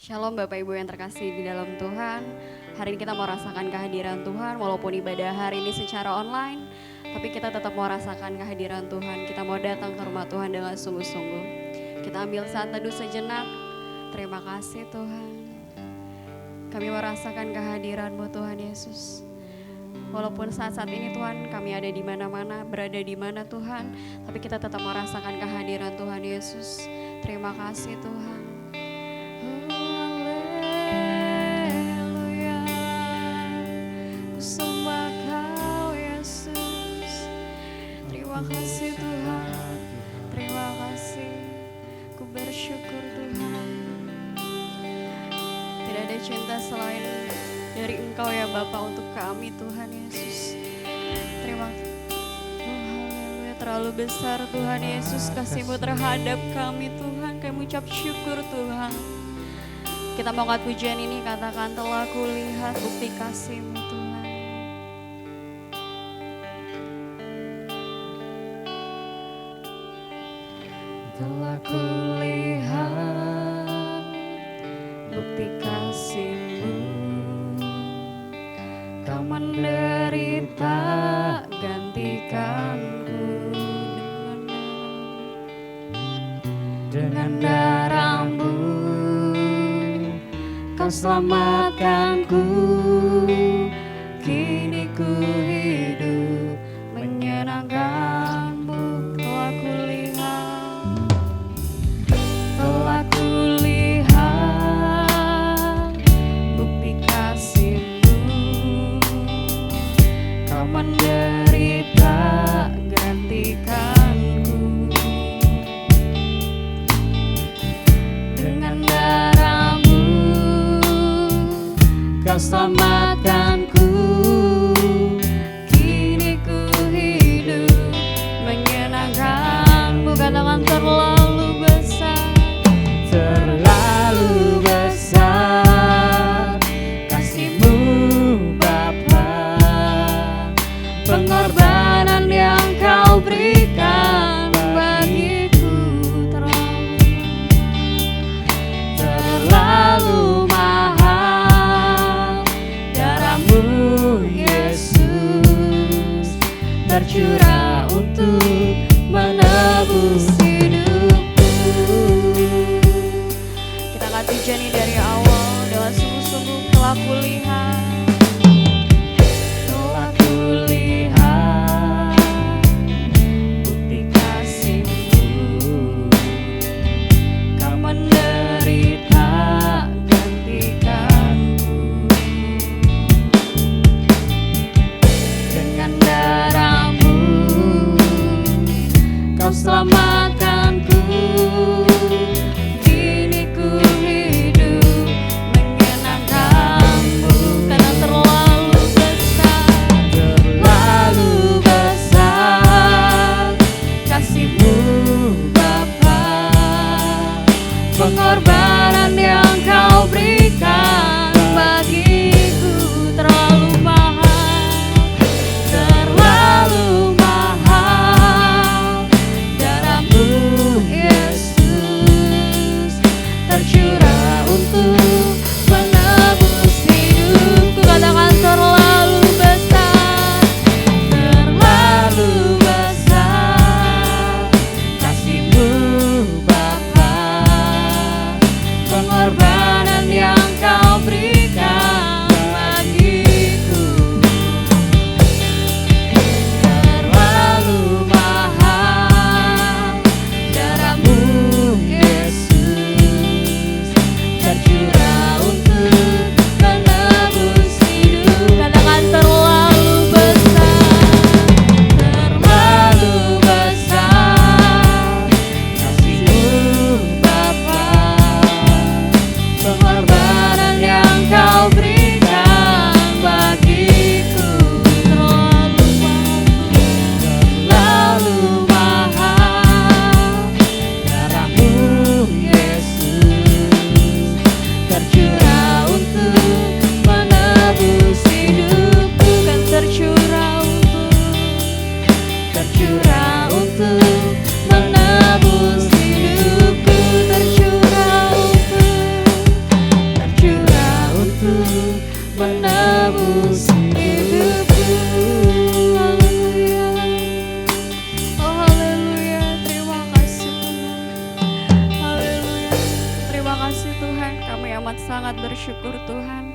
Shalom Bapak Ibu yang terkasih di dalam Tuhan. Hari ini kita mau rasakan kehadiran Tuhan. Walaupun ibadah hari ini secara online, tapi kita tetap mau rasakan kehadiran Tuhan. Kita mau datang ke rumah Tuhan dengan sungguh-sungguh. Kita ambil saat teduh sejenak. Terima kasih Tuhan. Kami mau rasakan kehadiran-Mu Tuhan Yesus. Walaupun saat-saat ini Tuhan kami ada di mana-mana, berada di mana Tuhan, tapi kita tetap mau rasakan kehadiran Tuhan Yesus. Terima kasih Tuhan. Haleluya, ku sembah Kau Yesus. Terima kasih Tuhan, terima kasih, ku bersyukur Tuhan. Tidak ada cinta selain dari Engkau ya Bapa untuk kami Tuhan Yesus. Terima kasih. Oh, haleluya, terlalu besar Tuhan Yesus kasih-Mu terhadap kami Tuhan. Kami ucap syukur Tuhan. Kita mau angkat pujian ini, katakan telah kulihat bukti kasih-Mu Tuhan. Telah kulihat bukti kasih-Mu, Kau menderita gantikanku dengan darah-Mu, Kau selamatkanku. Kini ku hidup menyenangkan-Mu. Telah kulihat bukti kasih-Mu, Kau menderita gantikanku dengan darah-Mu, Kau selamatkanku. Kini ku hidup menyenangkan-Mu. Katakan terlalu besar, terlalu besar kasih-Mu Bapa, pengorbanan yang Kau berikan bagiku terlalu mahal. Darah-Mu Yesus tercurah untuk menebus hidupku. Kita akan pujian dari awal dengan sungguh-sungguh. Telah kulihat, telah kulihat bukti kasih-Mu, Kau menderita gantikanku dengan darah-Mu, Kau selamatkanku. Kini ku hidup menyenangkan-Mu. Karena terlalu besar kasih-Mu Bapa, pengorbanan yang Kau berikan bagiku terlalu mahal. Darah-Mu Yesus tercurah untuk menebus hidupku. Katakan terlalu besar kasih-Mu Bapa, amat sangat bersyukur Tuhan.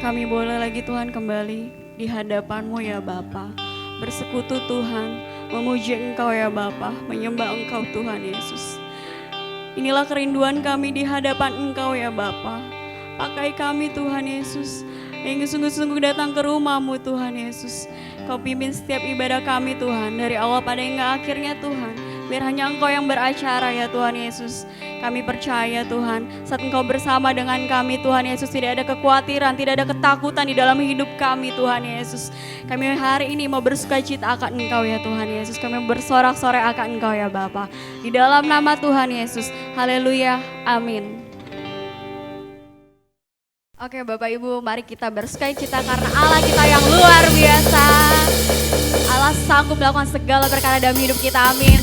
Kami boleh lagi Tuhan kembali di hadapan-Mu ya Bapa, bersekutu Tuhan, memuji Engkau ya Bapa, menyembah Engkau Tuhan Yesus. Inilah kerinduan kami di hadapan Engkau ya Bapa. Pakai kami Tuhan Yesus, yang sungguh-sungguh datang ke rumah-Mu Tuhan Yesus. Kau pimpin setiap ibadah kami Tuhan, dari awal pada hingga akhirnya Tuhan. Biar hanya Engkau yang beracara ya Tuhan Yesus. Kami percaya Tuhan, saat Engkau bersama dengan kami Tuhan Yesus, tidak ada kekhawatiran, tidak ada ketakutan di dalam hidup kami Tuhan Yesus. Kami hari ini mau bersukacita akan Engkau ya Tuhan Yesus. Kami bersorak-sorai akan Engkau ya Bapa. Di dalam nama Tuhan Yesus. Haleluya. Amin. Oke Bapak Ibu, mari kita bersukacita karena Allah kita yang luar biasa. Allah sanggup melakukan segala perkara dalam hidup kita. Amin.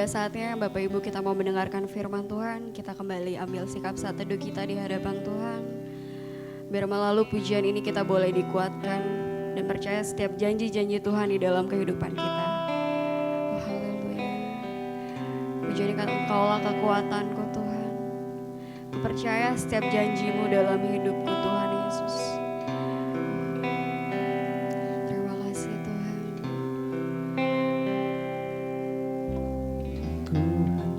Saatnya Bapak Ibu kita mau mendengarkan firman Tuhan. Kita kembali ambil sikap saat teduh kita di hadapan Tuhan. Biar melalui pujian ini kita boleh dikuatkan dan percaya setiap janji-janji Tuhan di dalam kehidupan kita. Oh, haleluya. Pujian ini Engkaulah kekuatanku Tuhan. Ku percaya setiap janji-Mu dalam hidupku Tuhan Yesus. Terima kasih Tuhan.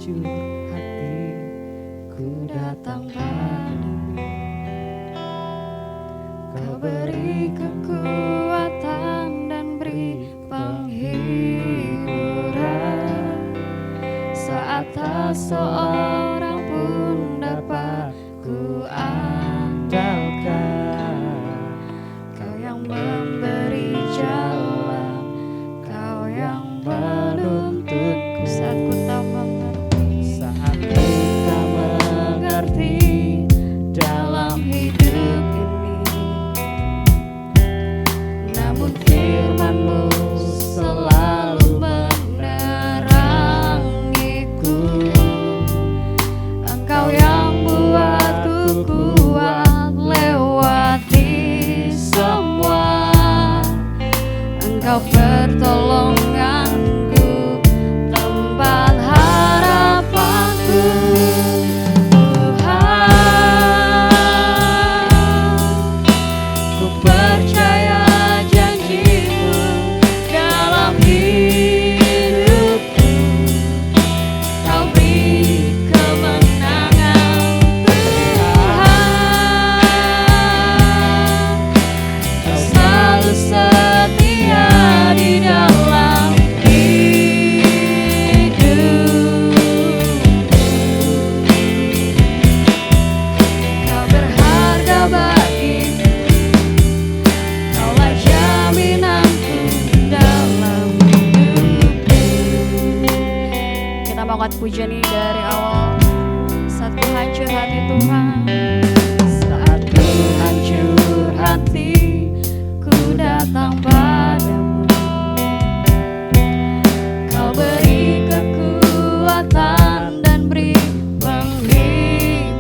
hancur hati, ku datang padamu. Kau beri kekuatan dan beri penghiburan, saat tak seorang pun dapat ku andalkan. Kau yang memberi jalan, Kau yang menuntunku saat ku tak mengerti, dalam hidup ini. Namun firman-Mu selalu menerangiku. Engkau yang buatku kuat lewati semua. Engkau pertolonganku, tempat harapanku. Tuhan, ku percaya janji-Mu dalam hidupku. Kau beri kemenangan, Tuhan. Kau selalu setia di dalam hidupku. Kau berharga bagiku, Kaulah jaminanku dalam hidupku. Kita mau angkat pujian ini dari awal. Saat ku hancur hati Tuhan, saat ku hancur hati, ku datang padamu. Kau beri kekuatan dan beri penghiburan,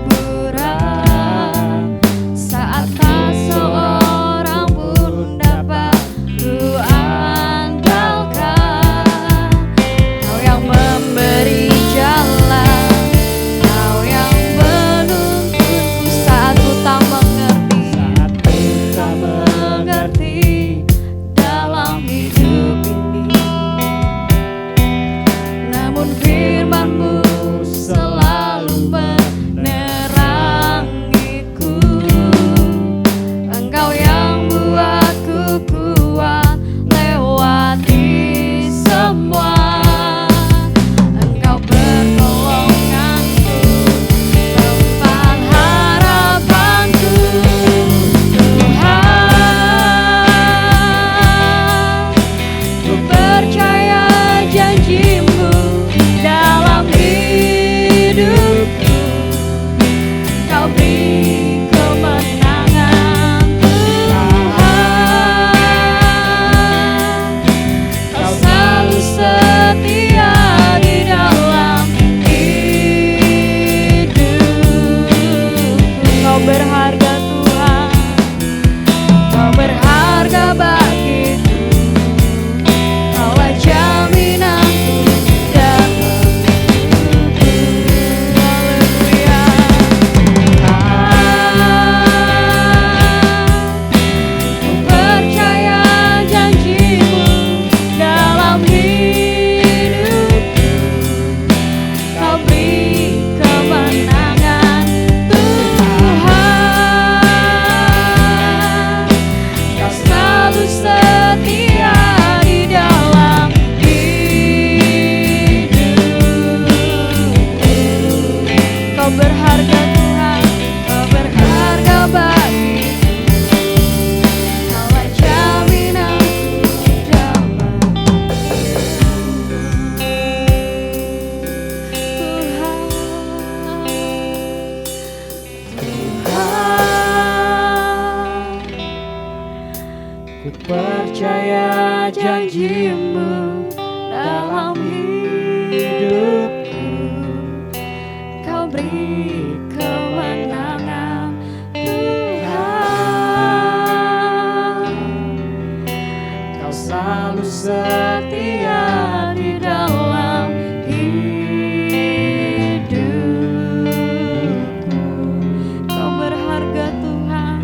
saat tak seorang pun dapat ku andalkan. Kau yang memberi jalan, Kau yang menuntunku saat ku tak mengerti dalam hidup ini. Namun firman-Mu selalu menerangiku. Engkau yang buatku kuat lewati semua. Engkau pertolonganku, tempat harapanku. Tuhan, ku percaya janji-Mu dalam hidupku. Kau beri kemenangan, Tuhan. Kau selalu setia di dalam hidupku. Kau berharga Tuhan, Kau berharga bagiku. Kaulah jaminanku dalam hidupku. Haleluya. Ku percaya janji-Mu dalam hidupku. Kau beri kemenangan, Tuhan. Kau selalu setia di dalam hidupku. Kau berharga Tuhan, Kau berharga bagiku. Kaulah jaminanku dalam Tuhan. Ku percaya janji-Mu dalam hidupku. Kau beri kemenangan, Tuhan. Kau selalu setia di dalam hidupku. Kau berharga Tuhan,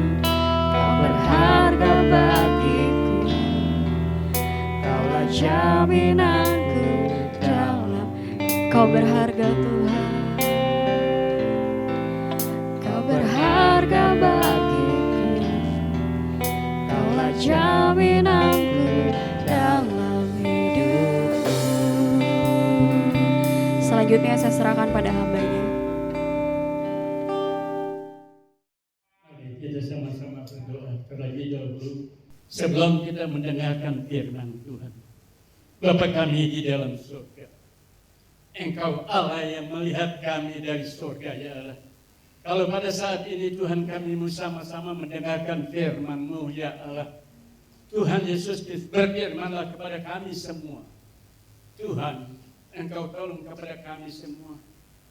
Kau berharga bagiku. Kaulah jaminanku dalam. Kau berharga Tuhan. Selanjutnya saya serahkan pada hambanya. Mari kita sama-sama berdoa terlebih dahulu sebelum kita mendengarkan firman Tuhan. Bapa kami di dalam surga, Engkau Allah yang melihat kami dari surga, ya Allah. Kalau pada saat ini Tuhan kami sama-sama mendengarkan firman-Mu, ya Allah, Tuhan Yesus Kristus, berfirmanlah kepada kami semua. Tuhan, Engkau tolong kepada kami semua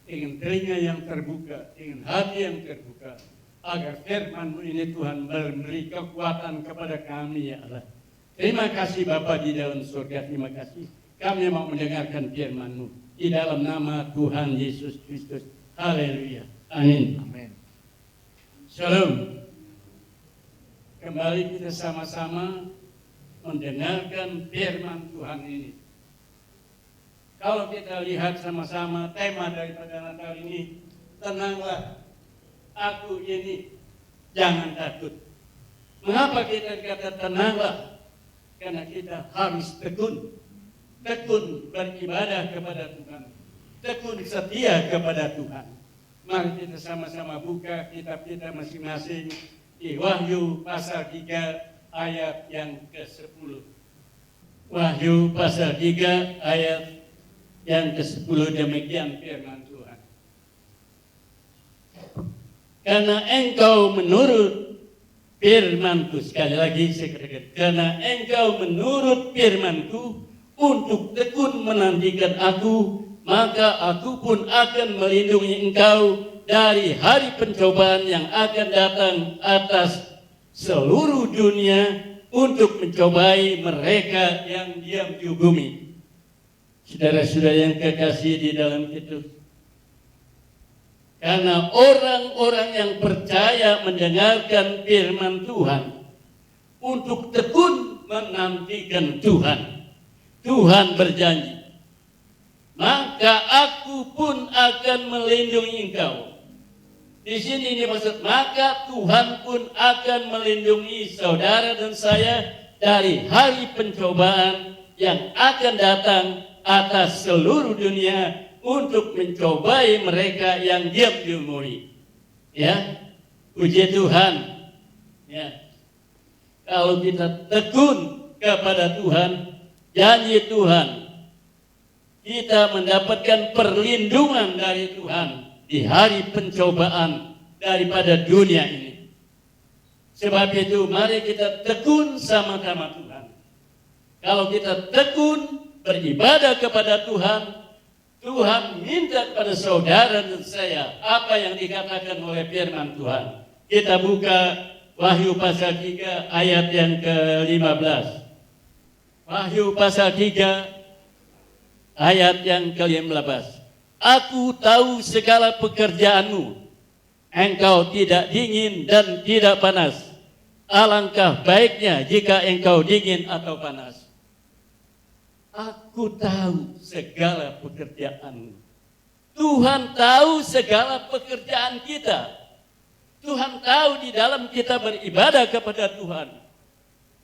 dengan telinga yang terbuka, dengan hati yang terbuka, agar firman-Mu ini Tuhan memberi kekuatan kepada kami, ya Allah. Terima kasih Bapa di dalam surga, terima kasih. Kami mau mendengarkan firman-Mu di dalam nama Tuhan Yesus Kristus. Haleluya. Amin. Amin. Shalom. Kembali kita sama-sama mendengarkan firman Tuhan ini. Kalau kita lihat sama-sama tema daripada Natal ini, tenanglah, aku ini, jangan takut. Mengapa kita kata tenanglah? Karena kita harus tekun beribadah kepada Tuhan, tekun setia kepada Tuhan. Mari kita sama-sama buka kitab kita masing-masing di Wahyu pasal 3 ayat yang ke-10. Wahyu pasal 3 ayat yang ke-10, demikian firman Tuhan. Karena engkau menurut firman-Ku, sekali lagi saya katakan, karena engkau menurut firman-Ku untuk tekun menantikan Aku, maka Aku pun akan melindungi engkau dari hari pencobaan yang akan datang atas seluruh dunia untuk mencobai mereka yang diam di bumi. Saudara-saudara yang kekasih di dalam Kristus, karena orang-orang yang percaya mendengarkan firman Tuhan untuk tekun menantikan Tuhan, Tuhan berjanji, maka Aku pun akan melindungi engkau. Di sini ini maksud, maka Tuhan pun akan melindungi saudara dan saya dari hari pencobaan yang akan datang atas seluruh dunia untuk mencobai mereka yang diam di bumi. Ya, puji Tuhan. Ya, kalau kita tekun kepada Tuhan, janji Tuhan, kita mendapatkan perlindungan dari Tuhan di hari pencobaan daripada dunia ini. Sebab itu mari kita tekun sama-sama Tuhan. Kalau kita tekun beribadah kepada Tuhan, Tuhan minta kepada saudara dan saya apa yang dikatakan oleh firman Tuhan. Kita buka Wahyu pasal 3 ayat yang ke-15. Wahyu pasal 3 ayat yang ke-15. Aku tahu segala pekerjaanmu. Engkau tidak dingin dan tidak panas. Alangkah baiknya jika engkau dingin atau panas. Aku tahu segala pekerjaanmu. Tuhan tahu segala pekerjaan kita. Tuhan tahu di dalam kita beribadah kepada Tuhan,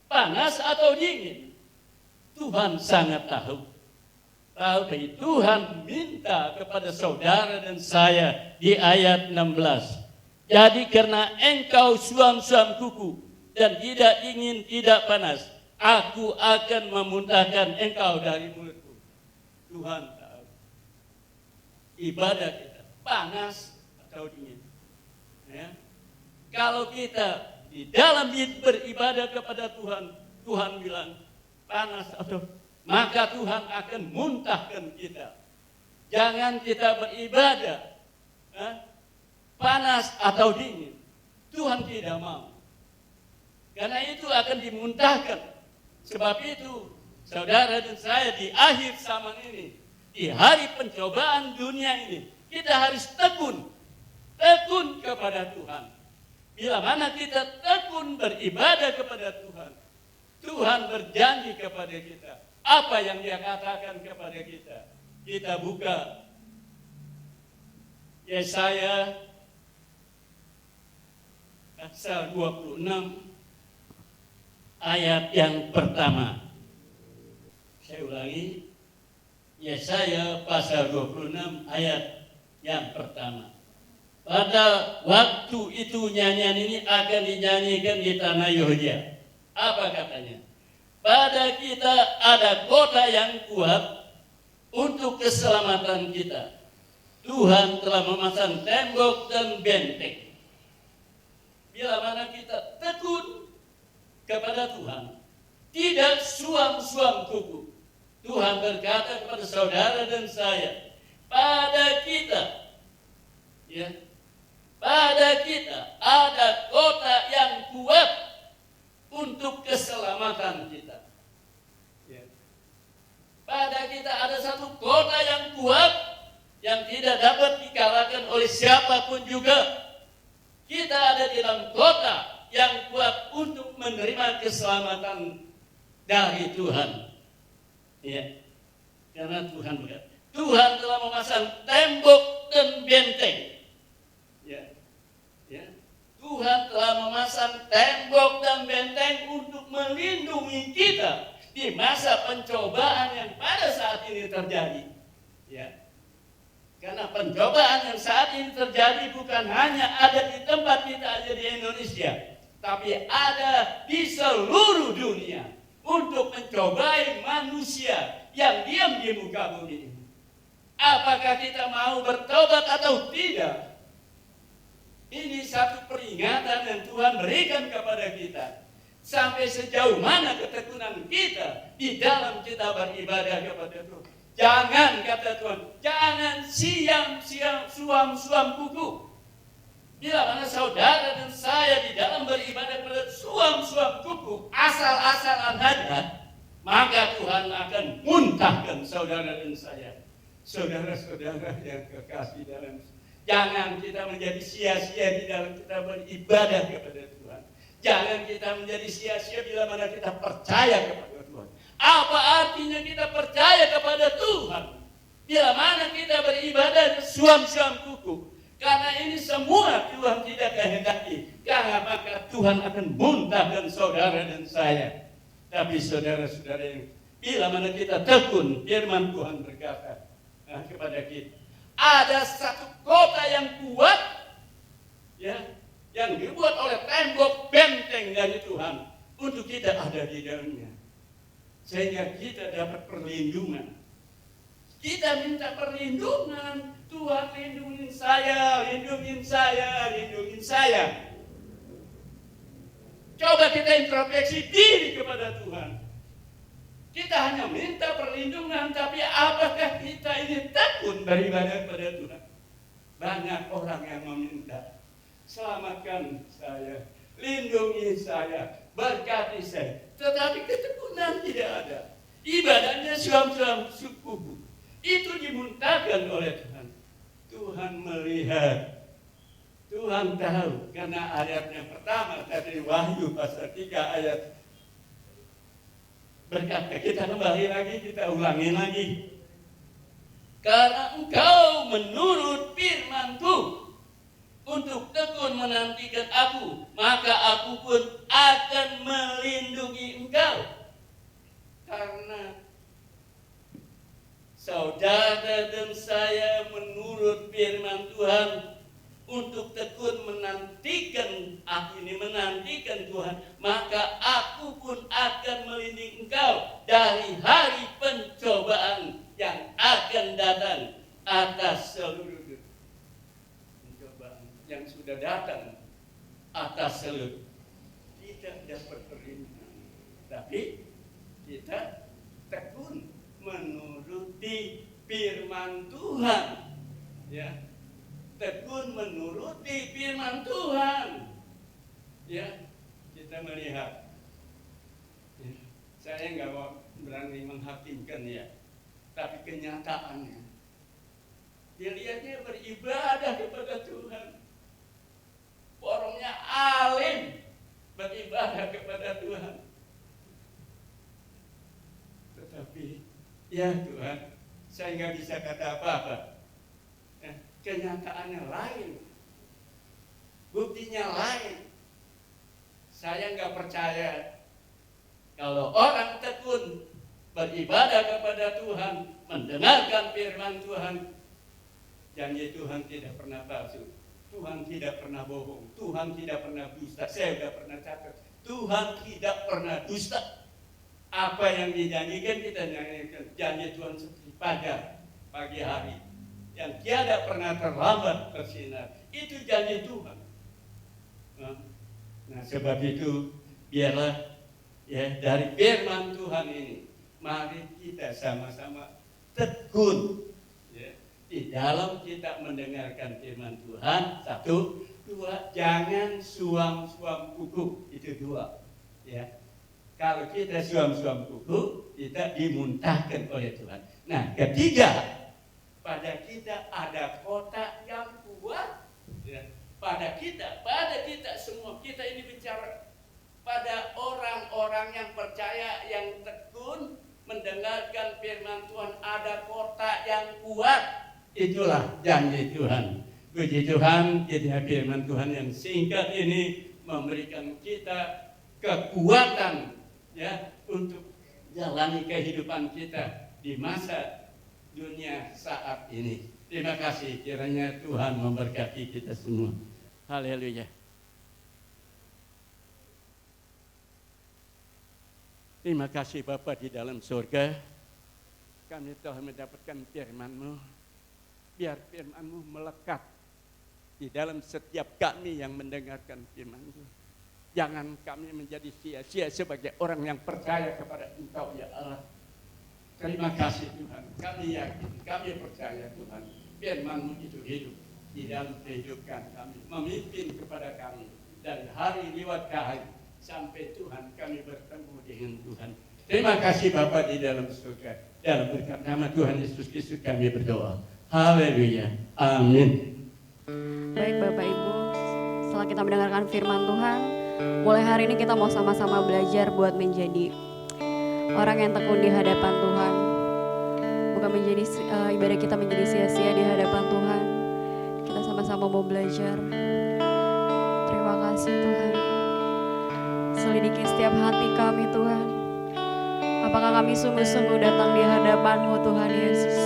panas atau dingin, Tuhan sangat tahu. Tapi Tuhan minta kepada saudara dan saya di ayat 16. Jadi karena engkau suam-suam kuku dan tidak dingin, tidak panas, Aku akan memuntahkan engkau dari mulutku. Tuhan tahu ibadah kita panas atau dingin. Ya. Kalau kita di dalam beribadah kepada Tuhan, Tuhan bilang panas atau, maka Tuhan akan muntahkan kita. Jangan kita beribadah panas atau dingin. Tuhan tidak mau. Karena itu akan dimuntahkan. Sebab itu, saudara dan saya di akhir zaman ini, di hari pencobaan dunia ini, kita harus tekun kepada Tuhan. Bila mana kita tekun beribadah kepada Tuhan, Tuhan berjanji kepada kita. Apa yang Dia katakan kepada kita? Kita buka Yesaya pasal 26 ayat yang pertama. Saya ulangi, Yesaya pasal 26 ayat yang pertama. Pada waktu itu nyanyian ini akan dinyanyikan di tanah Yehuda. Apa katanya? Pada kita ada kota yang kuat untuk keselamatan kita. Tuhan telah memasang tembok dan benteng. Bila mana kita tekun kepada Tuhan, tidak suam-suam kuku. Tuhan berkata kepada saudara dan saya, pada kita, ya, pada kita ada kota yang kuat untuk keselamatan kita. Ya. Pada kita ada satu kota yang kuat yang tidak dapat dikalahkan oleh siapapun juga. Kita ada di dalam kota yang kuat untuk menerima keselamatan dari Tuhan. Ya, karena Tuhan berkata, Tuhan telah memasang tembok dan benteng. Ya, ya. Tuhan telah memasang tembok dan benteng untuk melindungi kita di masa pencobaan yang pada saat ini terjadi. Ya, karena pencobaan yang saat ini terjadi bukan hanya ada di tempat kita aja di Indonesia, tapi ada di seluruh dunia. Untuk mencobai manusia yang diam di muka bumi ini. Apakah kita mau bertobat atau tidak? Ini satu peringatan yang Tuhan berikan kepada kita. Sampai sejauh mana ketekunan kita di dalam kita beribadah kepada Tuhan. Jangan, kata Tuhan, jangan siam-siam suam-suam kuku. Bila mana saudara dan saya di dalam beribadah pada suam-suam kuku, asal-asalan saja, maka Tuhan akan muntahkan saudara dan saya. Saudara-saudara yang kekasih dalam, jangan kita menjadi sia-sia di dalam kita beribadah kepada Tuhan. Jangan kita menjadi sia-sia bila mana kita percaya kepada Tuhan. Apa artinya kita percaya kepada Tuhan? Bila mana kita beribadah suam-suam kuku? Karena ini semua Tuhan tidak kehendaki. Karena maka Tuhan akan muntahkan saudara dan saya. Tapi saudara-saudara yang bila mana kita tekun, firman Tuhan berkata kepada kita, ada satu kota yang kuat, ya, yang dibuat oleh tembok benteng dari Tuhan untuk kita ada di dalamnya, sehingga kita dapat perlindungan. Kita minta perlindungan. Tuhan lindungin saya, lindungin saya, lindungin saya. Coba kita introspeksi diri kepada Tuhan. Kita hanya minta perlindungan, tapi apakah kita ini tekun beribadah kepada Tuhan? Banyak orang yang meminta, selamatkan saya, lindungi saya, berkati saya. Tetapi ketekunan tidak ada. Ibadahnya suam-suam suku. Itu dimuntahkan oleh Tuhan. Tuhan melihat, Tuhan tahu, karena ayat yang pertama dari Wahyu pasal 3 ayat berkata, kita kembali lagi, kita ulangi lagi. Karena engkau menurut firman-Ku untuk tekun menantikan aku, maka aku pun akan melindungi engkau. Karena saudara dan saya menurut firman Tuhan untuk tekun menantikan Tuhan, maka aku pun akan melindungi engkau dari hari pencobaan yang akan datang atas seluruh pencobaan yang sudah datang atas seluruh. Tidak dapat perlindungan, tapi kita tekun menuruti firman Tuhan, ya, tekun menuruti firman Tuhan, ya. Kita melihat, ya, saya nggak mau berani menghakimkan, ya, tapi kenyataannya, dilihatnya beribadah kepada Tuhan, orangnya alim beribadah kepada Tuhan, tetapi ya Tuhan, saya nggak bisa kata apa-apa. Kenyataannya lain, buktinya lain. Saya nggak percaya kalau orang tekun beribadah kepada Tuhan, mendengarkan firman Tuhan. Janji Tuhan tidak pernah palsu, Tuhan tidak pernah bohong, Tuhan tidak pernah dusta. Saya sudah pernah catat, Tuhan tidak pernah dusta. Apa yang dijanjikan kita nyanyikan. Janji Tuhan seperti fajar pagi hari yang tiada pernah terlambat bersinar. Itu janji Tuhan. Nah, sebab itu biarlah ya dari firman Tuhan ini, mari kita sama-sama tekun ya, di dalam kita mendengarkan firman Tuhan. Satu, dua, jangan suam-suam kuku. Itu dua. Ya, kalau kita suam-suam kuku, kita dimuntahkan oleh Tuhan. Nah, ketiga, pada kita ada kotak yang kuat. Ya, pada kita semua, kita ini bicara pada orang-orang yang percaya, yang tekun mendengarkan firman Tuhan, ada kotak yang kuat. Itulah janji Tuhan. Puji Tuhan, kita firman Tuhan yang singkat ini memberikan kita kekuatan ya untuk jalani kehidupan kita di masa dunia saat ini. Terima kasih, kiranya Tuhan memberkati kita semua. Haleluya. Terima kasih Bapa di dalam surga. Kami telah mendapatkan firman-Mu. Biar firman-Mu melekat di dalam setiap kami yang mendengarkan firman-Mu. Jangan kami menjadi sia-sia sebagai orang yang percaya kepada Engkau ya Allah. Terima kasih Tuhan. Kami yakin, kami percaya Tuhan. Firman-Mu itu hidup di dalam kehidupan kami, memimpin kepada kami dari hari lewat ke hari sampai Tuhan kami bertemu dengan Tuhan. Terima kasih Bapa di dalam surga. Dalam berkat nama Tuhan Yesus Kristus kami berdoa. Haleluya. Amin. Baik Bapak Ibu, setelah kita mendengarkan firman Tuhan, mulai hari ini kita mau sama-sama belajar buat menjadi orang yang tekun di hadapan Tuhan. Bukan menjadi ibadah kita menjadi sia-sia di hadapan Tuhan. Kita sama-sama mau belajar. Terima kasih Tuhan. Selidiki setiap hati kami Tuhan. Apakah kami sungguh-sungguh datang di hadapan-Mu Tuhan Yesus?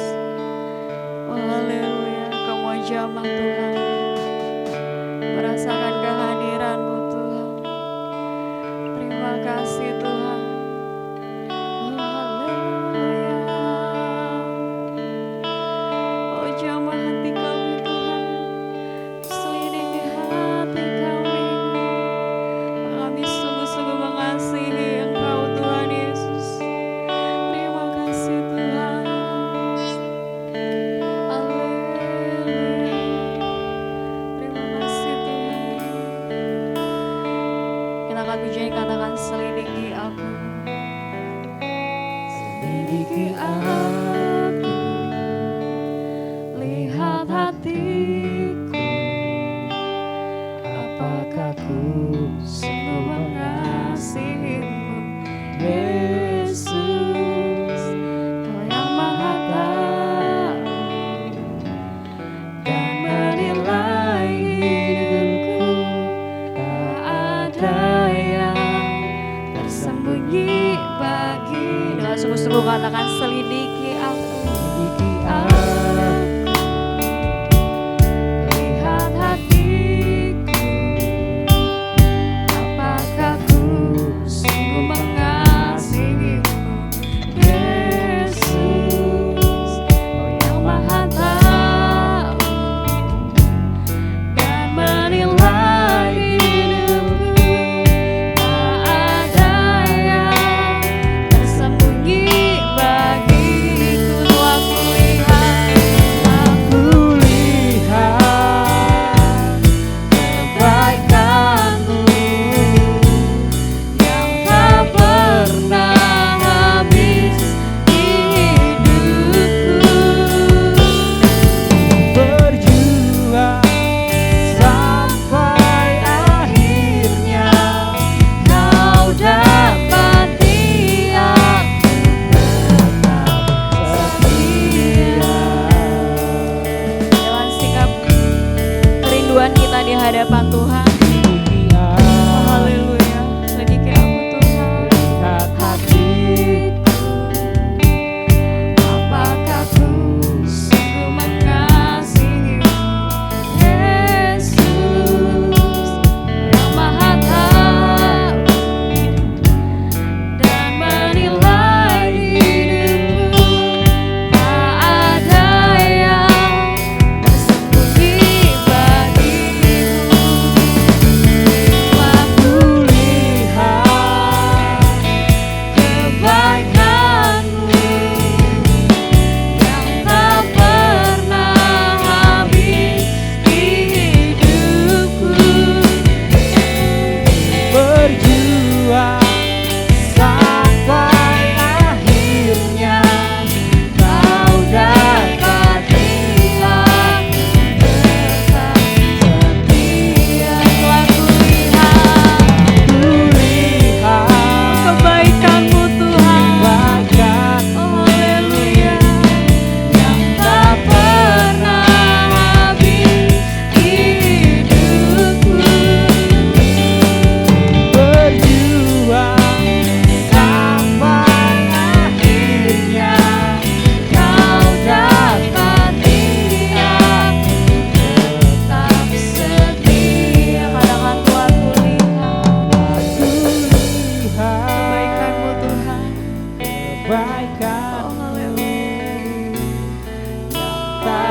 Oh, haleluya, Kau mau jamah Tuhan. Merasakan kehadiran-Mu Tuhan. Terima kasih Tuhan. Oh, haleluya. Oh, jamah hati kami Tuhan. Selidiki hati kami. Kami sungguh-sungguh mengasihi Engkau Tuhan Yesus. Terima kasih Tuhan. Haleluya.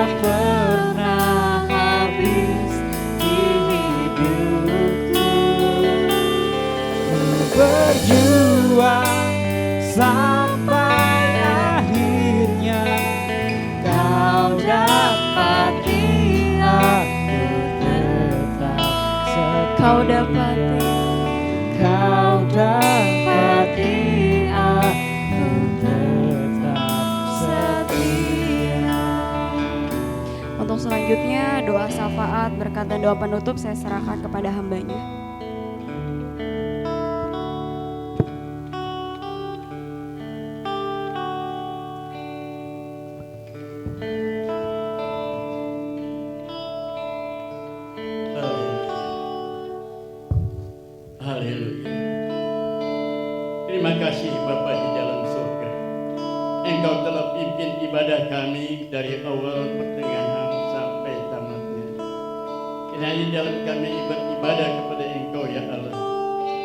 tak pernah habis di hidupku. Ku berjuang sampai akhirnya kau dapati aku tetap setia. Kau dapati aku tetap setia. Untuk selanjutnya doa syafaat, berkat dan doa penutup saya serahkan kepada hambanya. Haleluya. Terima kasih Bapa di dalam surga. Engkau telah pimpin ibadah kami dari awal, pertengahan sampai tamatnya. Kiranya dalam kami beribadah kepada Engkau ya Allah,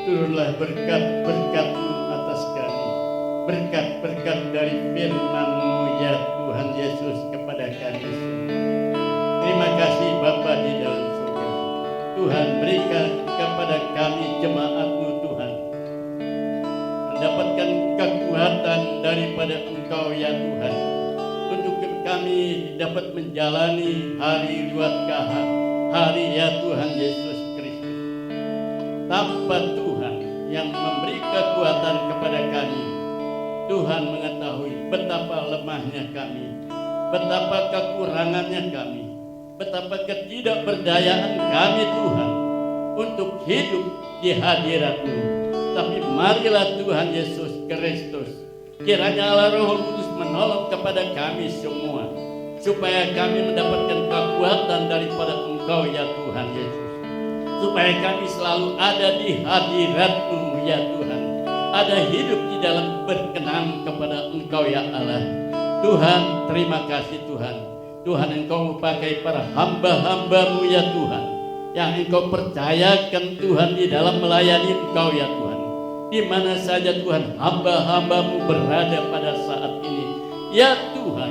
turunlah berkat-berkat-Mu atas kami. Berkat-berkat dari firman-Mu ya Tuhan Yesus kepada kami semua. Terima kasih Bapa di dalam surga. Tuhan, berikan kepada kami jemaat-Mu Tuhan, mendapatkan kekuatan daripada Engkau ya Tuhan, untuk kami dapat menjalani hari luatkahan, hari ya Tuhan Yesus Kristus. Tanpa Tuhan yang memberi kekuatan kepada kami, Tuhan mengetahui betapa lemahnya kami, betapa kekurangannya kami, betapa ketidakberdayaan kami Tuhan untuk hidup di hadirat-Mu. Tapi marilah Tuhan Yesus Kristus, kiranya Allah Roh Kudus menolong kepada kami semua, supaya kami mendapatkan kekuatan daripada Engkau ya Tuhan Yesus, supaya kami selalu ada di hadirat-Mu ya Tuhan, ada hidup di dalam berkenan kepada Engkau ya Allah. Tuhan, terima kasih Tuhan. Tuhan, Engkau memakai para hamba-hamba-Mu ya Tuhan, yang Engkau percayakan Tuhan di dalam melayani Engkau ya Tuhan. Di mana saja Tuhan hamba-hamba-Mu berada pada saat ini, ya Tuhan,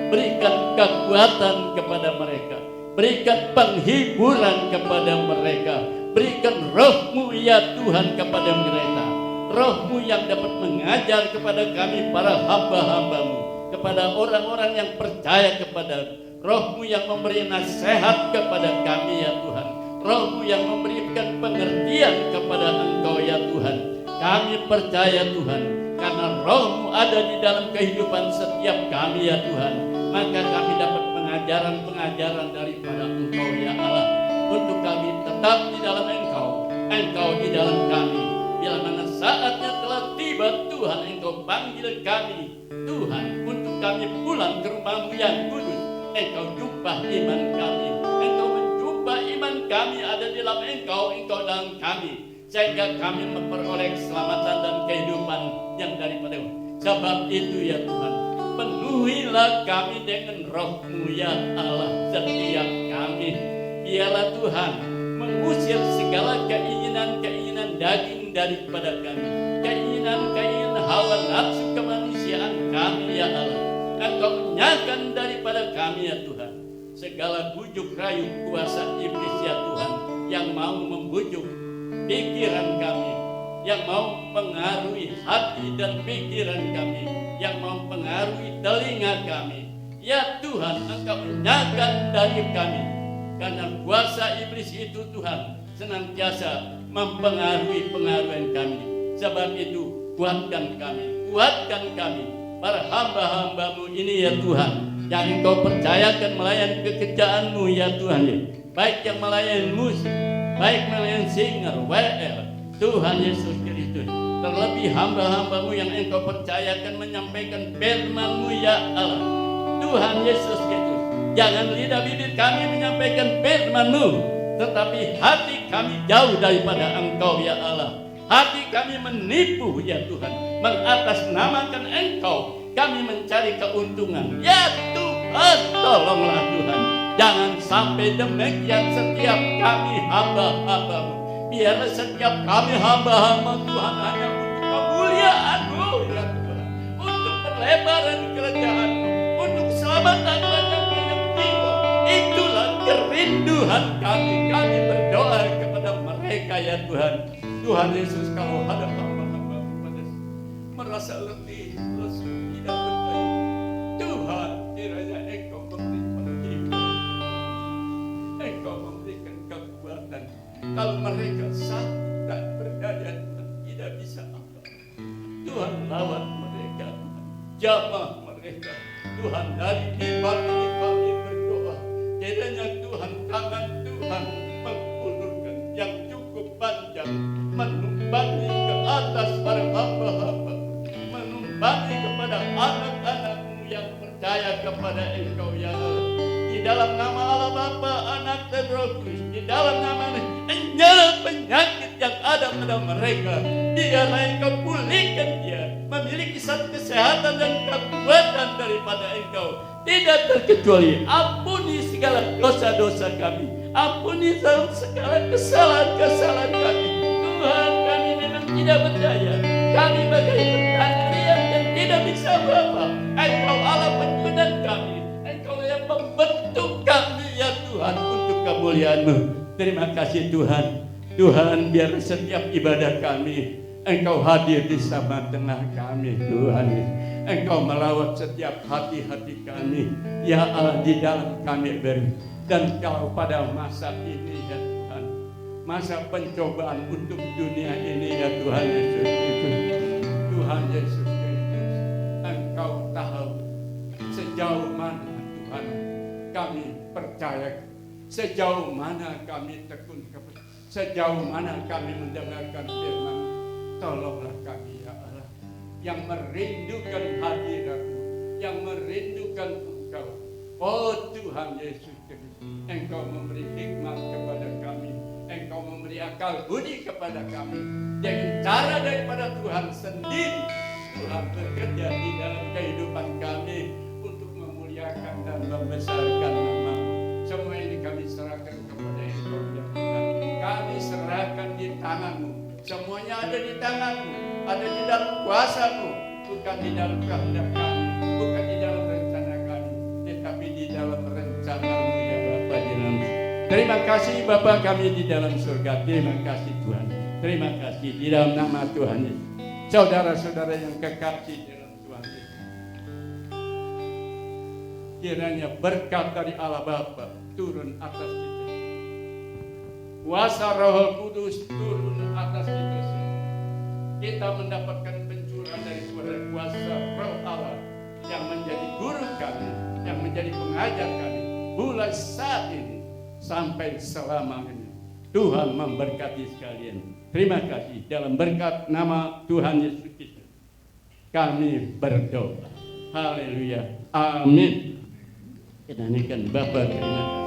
berikan kekuatan kepada mereka, berikan penghiburan kepada mereka, berikan Roh-Mu ya Tuhan kepada mereka, Roh-Mu yang dapat mengajar kepada kami para hamba-hamba-Mu, kepada orang-orang yang percaya kepada Roh-Mu yang memberi nasihat kepada kami ya Tuhan, Roh-Mu yang memberikan pengertian kepada Engkau ya Tuhan. Kami percaya Tuhan, karena Roh-Mu ada di dalam kehidupan setiap kami ya Tuhan, maka kami dapat pengajaran-pengajaran daripada Engkau ya Allah, untuk kami tetap di dalam Engkau, Engkau di dalam kami. Bila mana saatnya telah tiba Tuhan, Engkau panggil kami Tuhan, untuk kami pulang ke rumah-Mu yang kudus. Engkau jumpa iman kami, Engkau menjumpa iman kami ada di dalam Engkau, Engkau dalam kami, sehingga kami memperoleh keselamatan dan kehidupan yang daripada-Mu. Sebab itu ya Tuhan, penuhilah kami dengan Roh-Mu ya Allah setiap kami. Biarlah Tuhan mengusir segala keinginan-keinginan daging daripada kami, keinginan-keinginan hawa nafsu kemanusiaan kami ya Allah. Engkau nyahkan daripada kami ya Tuhan segala bujuk rayu kuasa iblis ya Tuhan, yang mau membujuk pikiran kami, yang mau mempengaruhi hati dan pikiran kami, yang mau mempengaruhi telinga kami. Ya Tuhan, Engkau nyahkan dari kami, karena kuasa iblis itu Tuhan senantiasa mempengaruhi pengaruhan kami. Sebab itu kuatkan kami, para hamba-hamba-Mu ini ya Tuhan, yang Engkau percayakan melayani pekerjaan-Mu ya Tuhan, baik yang melayani musik, baik melayani singer, WL, Tuhan Yesus Kristus. Terlebih hamba-hamba-Mu yang Engkau percayakan menyampaikan firman-Mu ya Allah, Tuhan Yesus Kristus. Jangan lidah bibir kami menyampaikan firman-Mu, tetapi hati kami jauh daripada Engkau ya Allah. Hati kami menipu ya Tuhan, mengatasnamakan Engkau, kami mencari keuntungan. Ya Tuhan, tolonglah Tuhan, jangan sampai demikian setiap kami hamba-hamba-Mu. Biarlah setiap kami hamba-hamba Tuhan hanya untuk kemuliaan-Mu ya Tuhan, untuk perlebaran kerajaan-Mu, untuk keselamatan banyak-banyak jiwa Tuhan kami berdoa kepada mereka ya Tuhan. Tuhan Yesus, kalau ada hamba-hamba merasa letih, lesu, tidak berdaya, Tuhan kiranya Engkau memberi penghibur, Engkau memberikan kekuatan. Kalau mereka sakit dan berdaya, Tuhan tidak bisa apa, Tuhan lawan mereka, jamah mereka. Tuhan, dari mimbar ini kami berdoa, kiranya Tuhan, tangan Tuhan mengulurkan yang cukup panjang, menumpangi ke atas para hamba-hamba, menumpangi kepada anak-anak-Mu yang percaya kepada Engkau ya Allah. Di dalam nama Allah Bapa, Anak dan Roh Kudus, di dalam nama nyala penyakit yang ada pada mereka, biarlah Engkau pulihkan dia, memiliki satu kesehatan dan kekuatan daripada Engkau. Tidak terkecuali, ampuni segala dosa-dosa kami, ampuni segala kesalahan-kesalahan kami. Tuhan, kami memang tidak berdaya, kami bagai petani liar dan tidak bisa apa-apa. Engkau Allah penyunan kami, Engkau yang membentuk kami ya Tuhan untuk kemuliaan-Mu. Terima kasih Tuhan. Tuhan, biar setiap ibadah kami Engkau hadir di tengah kami Tuhan. Engkau melawat setiap hati-hati kami ya Allah, di dalam kami beri. Dan kalau pada masa ini ya Tuhan, masa pencobaan untuk dunia ini ya Tuhan Yesus Kristus, Tuhan Yesus Kristus, Engkau tahu sejauh mana Tuhan kami percaya, sejauh mana kami tekun kepada, sejauh mana kami mendengarkan firman. Tolonglah kami ya Allah, yang merindukan hadirat-Mu, yang merindukan Engkau. Oh Tuhan Yesus Kristus, Engkau memberi hikmat kepada kami, Engkau memberi akal budi kepada kami. Dengan cara daripada Tuhan sendiri, Tuhan bekerja di dalam kehidupan kami untuk memuliakan dan membesarkan nama-Mu. Semua ini kami serahkan kepada Engkau ya Tuhan. Kami serahkan di tangan-Mu. Semuanya ada di tangan-Mu, ada di dalam kuasa-Mu, bukan di dalam kehendak kami, bukan di dalam rencana kami, tetapi di dalam rencana-Mu ya Bapa di dalam. Terima kasih Bapa kami di dalam surga. Terima kasih Tuhan. Terima kasih di dalam nama Tuhan Yesus. Saudara-saudara yang kekasih di dalam Tuhan Yesus, kiranya berkat dari Allah Bapa turun atas kita. Kuasa Roh Kudus turun atas kita semua. Kita mendapatkan pencurahan dari kuasa Roh Allah yang menjadi guru kami, yang menjadi pengajar kami, mulai saat ini sampai selamanya. Tuhan memberkati sekalian. Terima kasih. Dalam berkat nama Tuhan Yesus Kristus kami berdoa. Haleluya. Amin. Kita nyanyikan Bapa terima kasih.